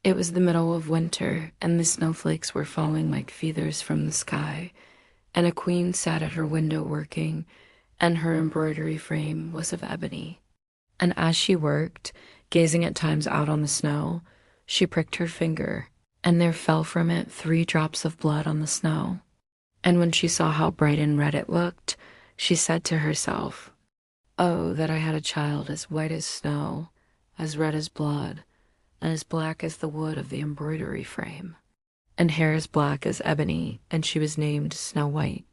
It was the middle of winter, and the snowflakes were falling like feathers from the sky, and a queen sat at her window working, and her embroidery frame was of ebony. And as she worked, gazing at times out on the snow, she pricked her finger, and there fell from it 3 drops of blood on the snow. And when she saw how bright and red it looked, she said to herself, "Oh, that I had a child as white as snow, as red as blood, and as black as the wood of the embroidery frame, and hair as black as ebony," and she was named Snow White.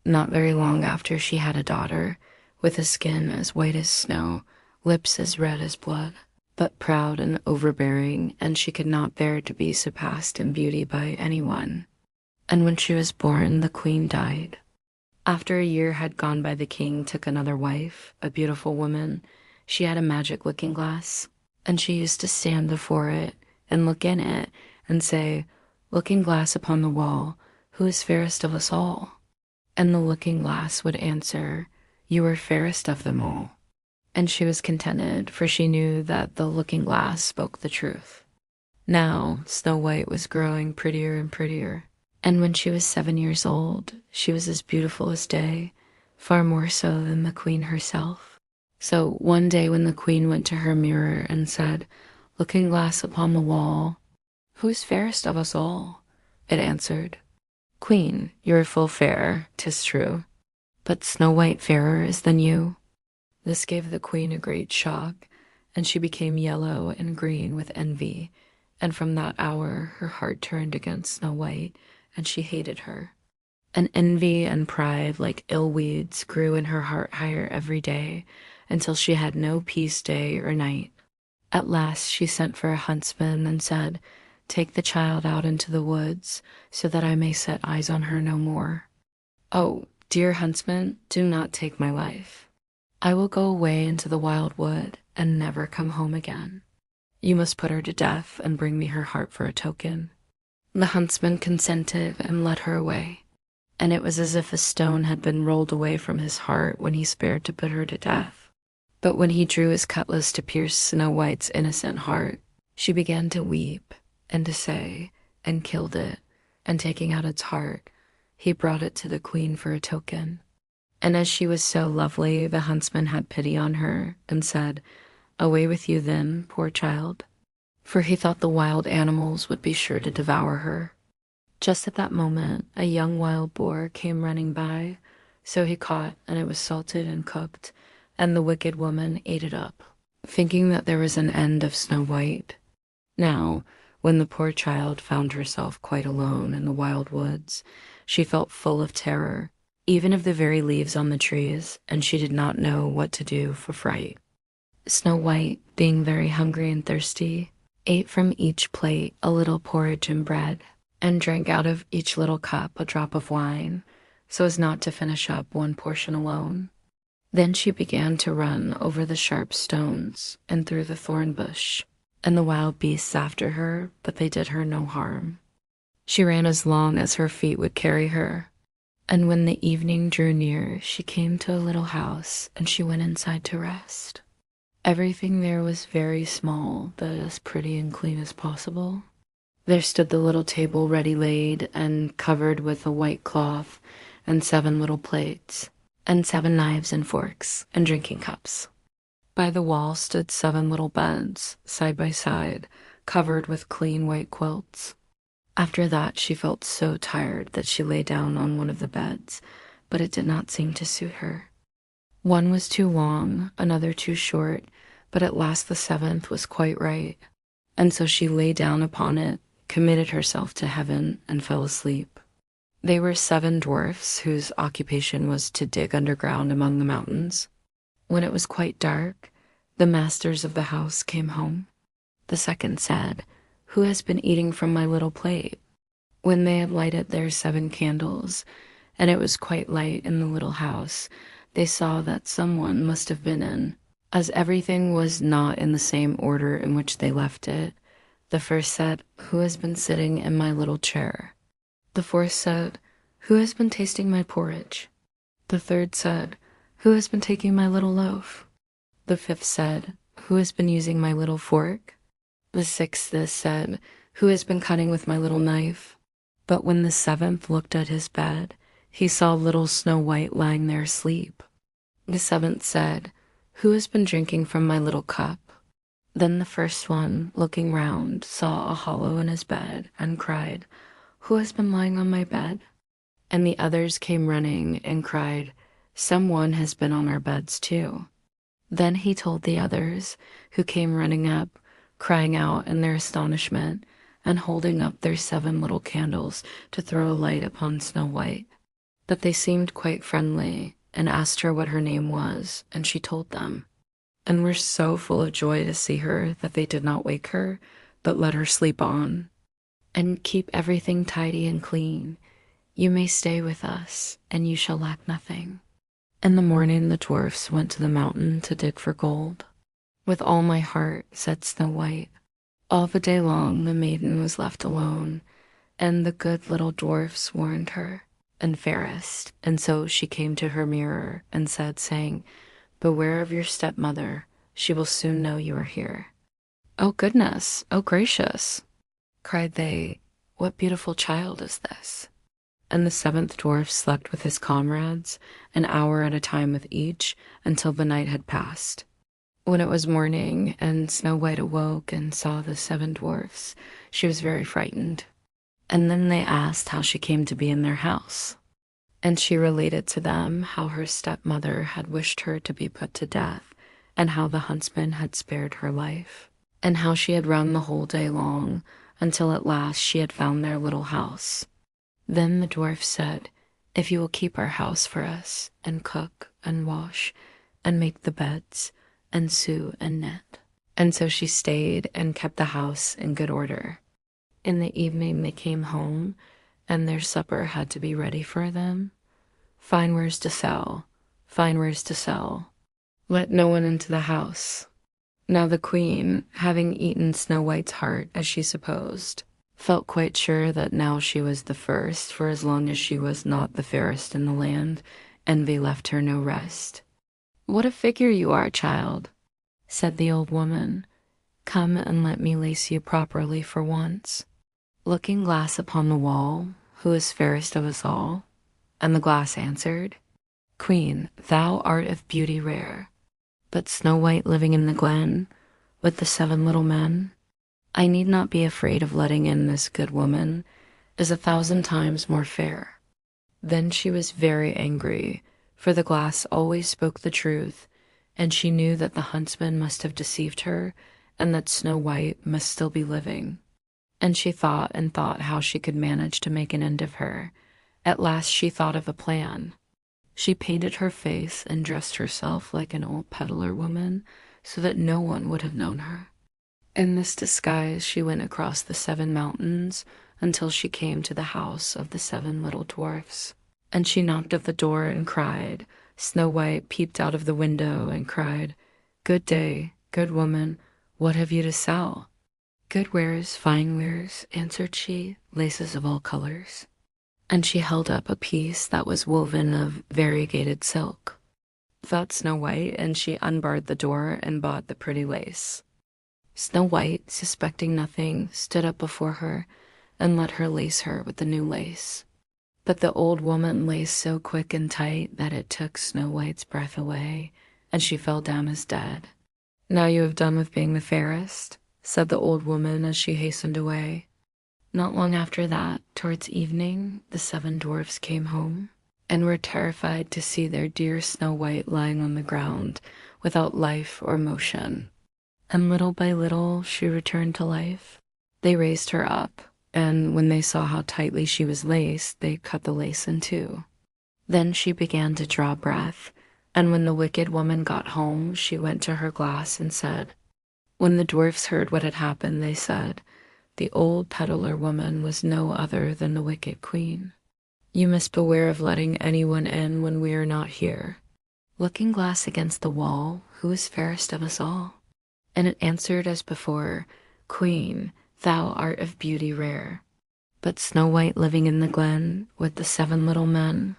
Not very long after, she had a daughter, with a skin as white as snow, lips as red as blood, but proud and overbearing, and she could not bear to be surpassed in beauty by anyone. And when she was born, the queen died. After a year had gone by, the king took another wife, a beautiful woman. She had a magic looking glass, and she used to stand before it and look in it and say, "Looking glass upon the wall, who is fairest of us all?" And the looking glass would answer, "You are fairest of them all." And she was contented, for she knew that the looking glass spoke the truth. Now, Snow White was growing prettier and prettier, and when she was 7 years old, she was as beautiful as day, far more so than the queen herself. So one day when the queen went to her mirror and said, "Looking glass upon the wall, who is fairest of us all?" it answered, "Queen, you are full fair, 'tis true, but Snow White fairer is than you." This gave the queen a great shock, and she became yellow and green with envy, and from that hour her heart turned against Snow White, and she hated her. And envy and pride, like ill weeds, grew in her heart higher every day, until she had no peace day or night. At last she sent for a huntsman and said, "Take the child out into the woods, so that I may set eyes on her no more." "Oh, dear huntsman, do not take my life. I will go away into the wild wood and never come home again. You must put her to death and bring me her heart for a token." The huntsman consented and led her away, and it was as if a stone had been rolled away from his heart when he spared to put her to death. But when he drew his cutlass to pierce Snow White's innocent heart, she began to weep and to say, and killed it, and taking out its heart, he brought it to the queen for a token. And as she was so lovely, the huntsman had pity on her and said, "Away with you then, poor child," for he thought the wild animals would be sure to devour her. Just at that moment, a young wild boar came running by, so he caught, and it was salted and cooked, and the wicked woman ate it up, thinking that there was an end of Snow White. Now, when the poor child found herself quite alone in the wild woods, she felt full of terror, even of the very leaves on the trees, and she did not know what to do for fright. Snow White, being very hungry and thirsty, ate from each plate a little porridge and bread, and drank out of each little cup a drop of wine, so as not to finish up one portion alone. Then she began to run over the sharp stones and through the thorn bush, and the wild beasts after her, but they did her no harm. She ran as long as her feet would carry her, and when the evening drew near, she came to a little house, and she went inside to rest. Everything there was very small, but as pretty and clean as possible. There stood the little table ready laid and covered with a white cloth, and 7 little plates, and 7 knives and forks and drinking cups. By the wall stood 7 little beds, side by side, covered with clean white quilts. After that, she felt so tired that she lay down on one of the beds, but it did not seem to suit her. One was too long, another too short, but at last the 7th was quite right, and so she lay down upon it, committed herself to heaven, and fell asleep. They were 7 dwarfs whose occupation was to dig underground among the mountains. When it was quite dark, the masters of the house came home. The second said, "Who has been eating from my little plate?" When they had lighted their 7 candles, and it was quite light in the little house, they saw that someone must have been in, as everything was not in the same order in which they left it. The first said, "Who has been sitting in my little chair?" The fourth said, "Who has been tasting my porridge?" The third said, "Who has been taking my little loaf?" The fifth said, "Who has been using my little fork?" The sixth said, "Who has been cutting with my little knife?" But when the seventh looked at his bed, he saw little Snow White lying there asleep. The seventh said, "Who has been drinking from my little cup?" Then the first one, looking round, saw a hollow in his bed and cried, "Who has been lying on my bed?" And the others came running and cried, "Someone has been on our beds too." Then he told the others, who came running up, crying out in their astonishment, and holding up their 7 little candles to throw a light upon Snow White, that they seemed quite friendly, and asked her what her name was, and she told them, and were so full of joy to see her that they did not wake her, but let her sleep on. "And keep everything tidy and clean. You may stay with us, and you shall lack nothing." In the morning the dwarfs went to the mountain to dig for gold. "With all my heart," said Snow White. All the day long the maiden was left alone, and the good little dwarfs warned her, and fairest, and so she came to her mirror and said, saying, "Beware of your stepmother, she will soon know you are here." "Oh goodness, oh gracious," cried they, "what beautiful child is this?" And the seventh dwarf slept with his comrades, an hour at a time with each, until the night had passed. When it was morning, and Snow White awoke and saw the 7 dwarfs, she was very frightened. And then they asked how she came to be in their house. And she related to them how her stepmother had wished her to be put to death, and how the huntsman had spared her life, and how she had run the whole day long, until at last she had found their little house. Then the dwarf said, "If you will keep our house for us, and cook and wash, and make the beds, and sew and knit." And so she stayed and kept the house in good order. In the evening they came home, and their supper had to be ready for them. Fine wares to sell, fine wares to sell. Let no one into the house. Now the queen, having eaten Snow White's heart, as she supposed, felt quite sure that now she was the first, for as long as she was not the fairest in the land, envy left her no rest. "What a figure you are, child," said the old woman. "Come and let me lace you properly for once." Looking glass upon the wall, who is fairest of us all? And the glass answered, "Queen, thou art of beauty rare, but Snow White living in the glen, with the 7 little men, I need not be afraid of letting in this good woman, is 1,000 times more fair." Then she was very angry, for the glass always spoke the truth, and she knew that the huntsman must have deceived her, and that Snow White must still be living. And she thought and thought how she could manage to make an end of her. At last she thought of a plan. She painted her face and dressed herself like an old peddler woman, so that no one would have known her. In this disguise she went across the 7 mountains until she came to the house of the 7 little dwarfs. And she knocked at the door and cried. Snow White peeped out of the window and cried, "Good day, good woman, what have you to sell?" "Good wares, fine wares," answered she, "laces of all colors." And she held up a piece that was woven of variegated silk. Thought Snow White, and she unbarred the door and bought the pretty lace. Snow White, suspecting nothing, stood up before her and let her lace her with the new lace. But the old woman laced so quick and tight that it took Snow White's breath away, and she fell down as dead. "Now you have done with being the fairest," said the old woman as she hastened away. Not long after that, towards evening, the 7 dwarfs came home, and were terrified to see their dear Snow White lying on the ground, without life or motion. And little by little she returned to life. They raised her up, and when they saw how tightly she was laced, they cut the lace in 2. Then she began to draw breath, and when the wicked woman got home, she went to her glass and said, when the dwarfs heard what had happened, they said, "The old peddler woman was no other than the wicked queen. You must beware of letting anyone in when we are not here." Looking glass against the wall, who is fairest of us all? And it answered as before, "Queen, thou art of beauty rare, but Snow White living in the glen with the 7 little men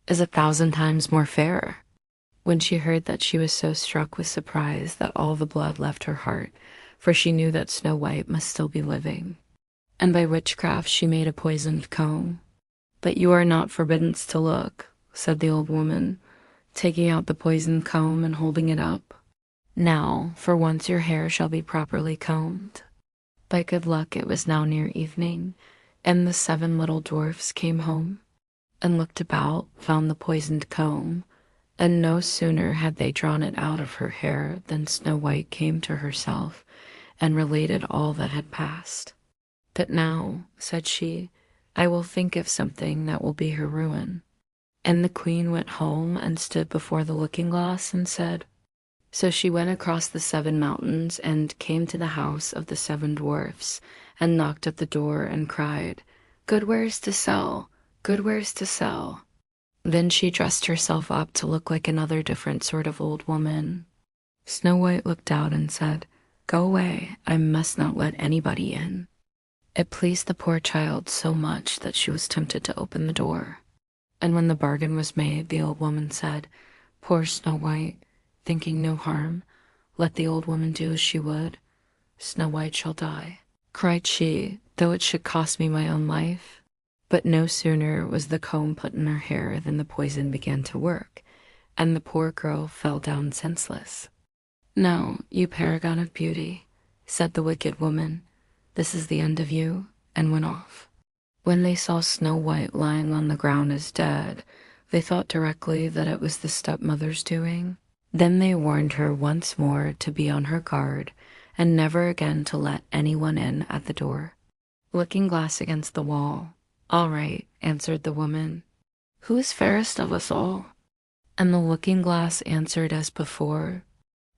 is 1,000 times more fair." When she heard that, she was so struck with surprise that all the blood left her heart, for she knew that Snow White must still be living. And by witchcraft she made a poisoned comb. "But you are not forbidden to look," said the old woman, taking out the poisoned comb and holding it up. "Now, for once your hair shall be properly combed." By good luck it was now near evening, and the 7 little dwarfs came home, and looked about, found the poisoned comb, and no sooner had they drawn it out of her hair than Snow White came to herself and related all that had passed. "But now," said she, "I will think of something that will be her ruin." And the queen went home and stood before the looking-glass and said. So she went across the 7 mountains and came to the house of the 7 dwarfs, and knocked at the door and cried, "Good wares to sell, good wares to sell." Then she dressed herself up to look like another different sort of old woman. Snow White looked out and said, "Go away, I must not let anybody in." It pleased the poor child so much that she was tempted to open the door. And when the bargain was made, the old woman said, "Poor Snow White, thinking no harm, let the old woman do as she would. Snow White shall die," cried she, "though it should cost me my own life." But no sooner was the comb put in her hair than the poison began to work, and the poor girl fell down senseless. "Now, you paragon of beauty," said the wicked woman, "this is the end of you," and went off. When they saw Snow White lying on the ground as dead, they thought directly that it was the stepmother's doing. Then they warned her once more to be on her guard, and never again to let anyone in at the door. Looking-glass against the wall. "All right," answered the woman. "Who is fairest of us all?" And the looking-glass answered as before.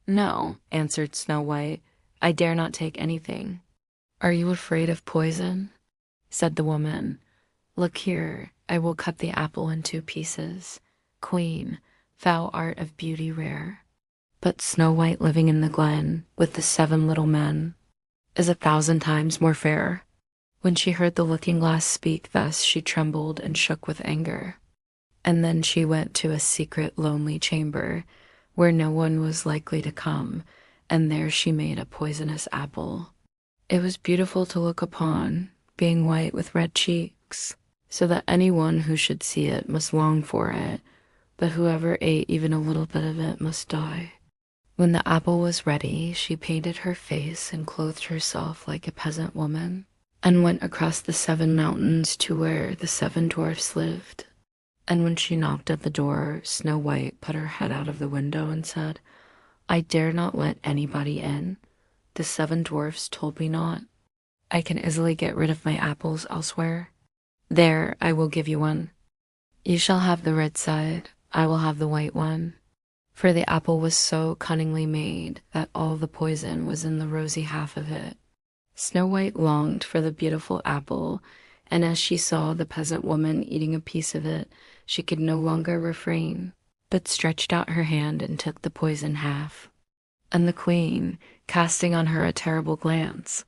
"No," answered Snow White, "I dare not take anything." "Are you afraid of poison?" said the woman. "Look here, I will cut the apple in 2 pieces. Queen, thou art of beauty rare. But Snow White living in the glen with the 7 little men is 1,000 times more fair." When she heard the looking-glass speak thus, she trembled and shook with anger. And then she went to a secret, lonely chamber, where no one was likely to come, and there she made a poisonous apple. It was beautiful to look upon, being white with red cheeks, so that anyone who should see it must long for it, but whoever ate even a little bit of it must die. When the apple was ready, she painted her face and clothed herself like a peasant woman, and went across the 7 mountains to where the 7 dwarfs lived. And when she knocked at the door, Snow White put her head out of the window and said, "I dare not let anybody in. The 7 dwarfs told me not. I can easily get rid of my apples elsewhere. There, I will give you one. You shall have the red side, I will have the white one." For the apple was so cunningly made that all the poison was in the rosy half of it. Snow White longed for the beautiful apple, and as she saw the peasant woman eating a piece of it, she could no longer refrain, but stretched out her hand and took the poison half. And the queen, casting on her a terrible glance.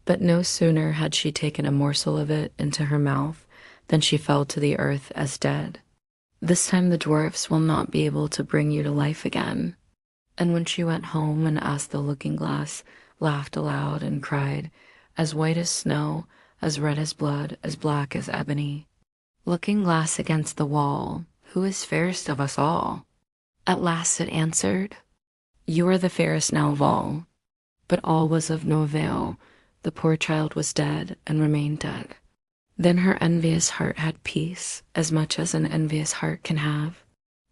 But no sooner had she taken a morsel of it into her mouth than she fell to the earth as dead. "This time the dwarfs will not be able to bring you to life again." And when she went home and asked the looking-glass, laughed aloud and cried, "As white as snow, as red as blood, as black as ebony." Looking-glass against the wall, who is fairest of us all? At last it answered, "You are the fairest now of all." But all was of no avail. The poor child was dead and remained dead. Then her envious heart had peace, as much as an envious heart can have.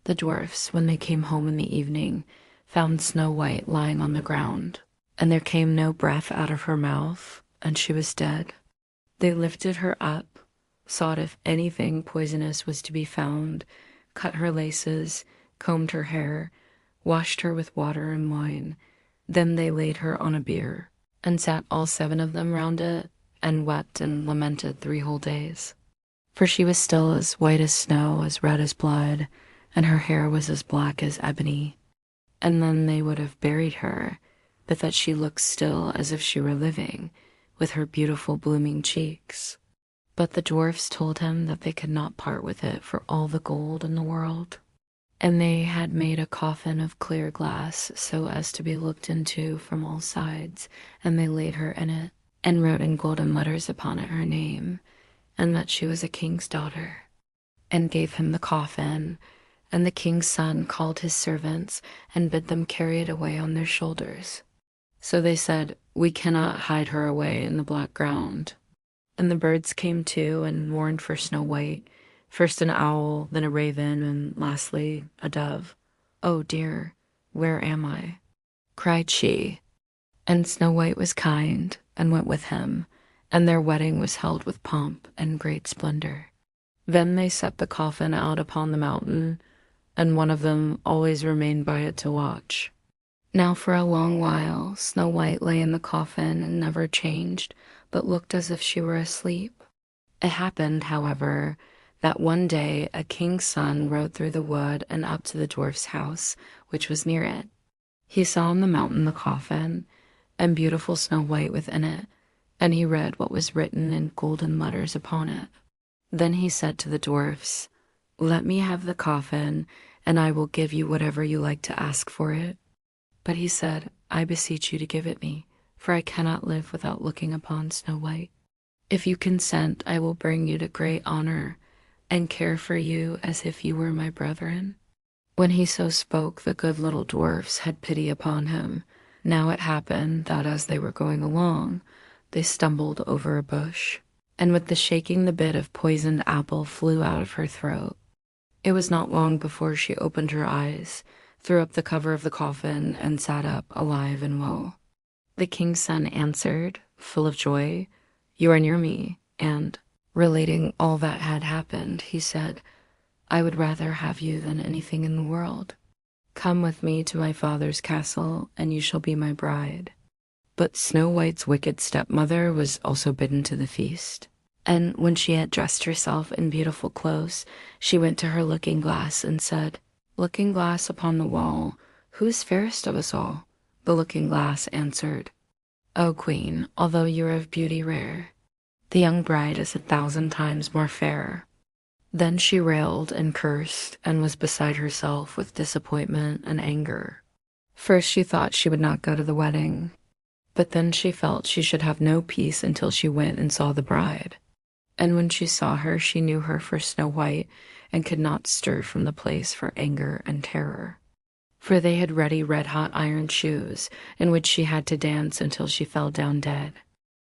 The dwarfs, when they came home in the evening, found Snow White lying on the ground, and there came no breath out of her mouth, and she was dead. They lifted her up, sought if anything poisonous was to be found, cut her laces, combed her hair, washed her with water and wine. Then they laid her on a bier, and sat all 7 of them round it, and wept and lamented 3 whole days. For she was still as white as snow, as red as blood, and her hair was as black as ebony. And then they would have buried her, but that she looked still as if she were living, with her beautiful blooming cheeks. But the dwarfs told him that they could not part with it for all the gold in the world. And they had made a coffin of clear glass so as to be looked into from all sides, and they laid her in it, and wrote in golden letters upon it her name, and that she was a king's daughter, and gave him the coffin. And the king's son called his servants and bid them carry it away on their shoulders. So they said, "We cannot hide her away in the black ground." And the birds came too and mourned for Snow White, first an owl, then a raven, and lastly a dove. "Oh dear, where am I?" cried she. And Snow White was kind and went with him, and their wedding was held with pomp and great splendor. Then they set the coffin out upon the mountain, and one of them always remained by it to watch. Now for a long while Snow White lay in the coffin and never changed, but looked as if she were asleep. It happened, however, that one day a king's son rode through the wood and up to the dwarf's house, which was near it. He saw on the mountain the coffin, and beautiful Snow White within it, and he read what was written in golden letters upon it. Then he said to the dwarfs, "Let me have the coffin, and I will give you whatever you like to ask for it." But he said, "I beseech you to give it me, for I cannot live without looking upon Snow White. If you consent, I will bring you to great honor, and care for you as if you were my brethren." When he so spoke, the good little dwarfs had pity upon him. Now it happened that as they were going along, they stumbled over a bush, and with the shaking the bit of poisoned apple flew out of her throat. It was not long before she opened her eyes, threw up the cover of the coffin, and sat up alive and well. The king's son answered, full of joy, "You are near me," and, relating all that had happened, he said, "I would rather have you than anything in the world. Come with me to my father's castle, and you shall be my bride." But Snow White's wicked stepmother was also bidden to the feast. And when she had dressed herself in beautiful clothes, she went to her looking-glass and said, "Looking-glass upon the wall, who is fairest of us all?" The looking-glass answered, "O queen, although you are of beauty rare, the young bride is 1,000 times more fair." Then she railed and cursed and was beside herself with disappointment and anger. First she thought she would not go to the wedding, but then she felt she should have no peace until she went and saw the bride. And when she saw her, she knew her for Snow White, and could not stir from the place for anger and terror. For they had ready red-hot iron shoes, in which she had to dance until she fell down dead.